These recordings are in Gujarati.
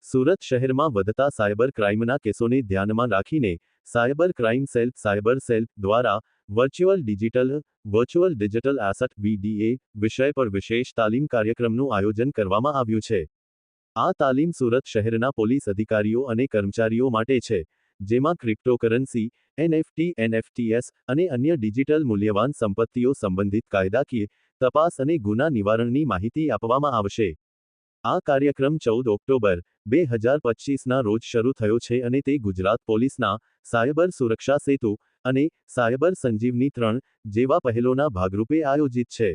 સુરત શહેરમાં વધતા સાયબર ક્રાઇમના કેસોને ધ્યાનમાં રાખીને સાયબર ક્રાઇમ સેલ દ્વારા વર્ચ્યુઅલ ડિજિટલ એસેટ વીડીએ વિષય પર વિશેષ તાલીમ કાર્યક્રમનું આયોજન કરવામાં આવ્યું છે. આ તાલીમ સુરત શહેરના પોલીસ અધિકારીઓ અને કર્મચારીઓ માટે છે, જેમાં ક્રિપ્ટોકરન્સી, એનએફટીએસ અને અન્ય ડિજિટલ મૂલ્યવાન સંપત્તિઓ સંબંધિત કાયદાકીય તપાસ અને ગુના નિવારણની માહિતી આપવામાં આવશે. આ કાર્યક્રમ 14 ઓક્ટોબર 2025ના રોજ શરૂ થયો છે અને તે ગુજરાત પોલીસના સાયબર સુરક્ષા સેતુ અને સાયબર સંજીવની 3 જેવા પહેલોના ભાગરૂપે આયોજિત છે.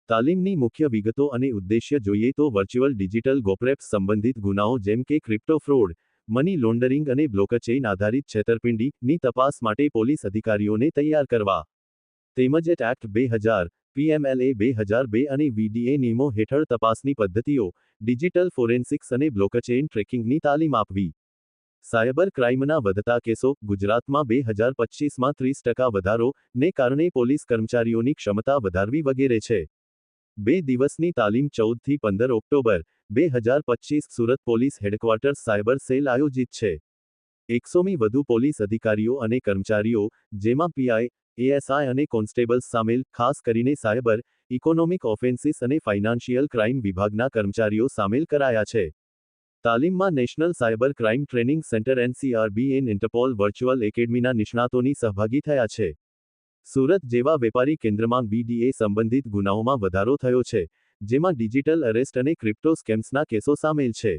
તાલીમની મુખ્ય વિગતો અને ઉદ્દેશ્ય જોઈએ તો વર્ચ્યુઅલ ડિજિટલ ગોપ્રેપ્સ સંબંધિત ગુનાઓ જેમ કે ક્રિપ્ટો ફ્રોડ, મની લોન્ડરિંગ અને બ્લોકચેઇન આધારિત છેતરપિંડીની તપાસ માટે પોલીસ અધિકારીઓને તૈયાર કરવા, તેમજ એક્ટ 2000, PMLA 2002 અને વીડીએ નિયમો હેઠળ તપાસની પદ્ધતિઓ, ડિજિટલ ફોરેન્સિક્સ અને બ્લોકચેઇન ટ્રેકિંગની તાલીમ આપવી. સાયબર ક્રાઇમના વધતા કેસો ગુજરાતમાં 2025માં 30% વધારો ને કારણે પોલીસ કર્મચારીઓની ક્ષમતા વધારવી વગેરે છે. 2 દિવસની તાલીમ 14 થી 15 October 2025 Surat police headquarters cyber cell આયોજિત છે. 100મી વધુ પોલીસ અધિકારીઓ અને કર્મચારીઓ, જેમાં પીઆઈ, એએસઆઈ અને કોન્સ્ટેબલ્સ સામેલ, ખાસ કરીને સાયબર, ઇકોનોમિક ઓફેન્સીસ અને ફાઇનાન્શિયલ ક્રાઇમ વિભાગના કર્મચારીઓ સામેલ કરાયા છે. તાલીમમાં national cyber crime training centre NCRB and Interpol virtual એકેડમીના નિષ્ણાતોની સહભાગી થયા છે. સુરત જેવા વેપારી કેન્દ્રમાં વીડીએ સંબંધિત ગુનાઓમાં વધારો થયો છે, જેમાં ડિજિટલ અરેસ્ટ અને ક્રિપ્ટો સ્કેમ્સના કેસો સામેલ છે.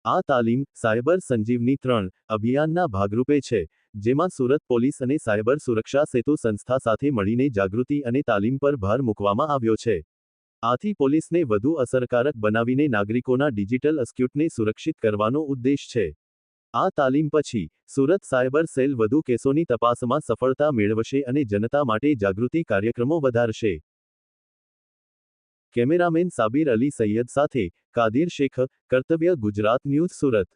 આ તાલીમ સાયબર સંજીવની 3 અભિયાનના ભાગરૂપે છે, જેમાં સુરત પોલીસ અને સાયબર સુરક્ષા સેતુ સંસ્થા સાથે મળીને જાગૃતિ અને તાલીમ પર ભાર મૂકવામાં આવ્યો છે. આથી પોલીસને વધુ અસરકારક બનાવીને નાગરિકોના ડિજિટલ અસ્ક્યુટને સુરક્ષિત કરવાનો ઉદ્દેશ છે. આ તાલીમ પછી સુરત સાયબર સેલ વધુ કેસોની તપાસમાં સફળતા મેળવશે અને જનતા માટે જાગૃતિ કાર્યક્રમો વધારશે. કેમેરામેન સાબિર અલી સૈયદ સાથે કાદિર શેખ, કર્તવ્ય ગુજરાત ન્યૂઝ સુરત.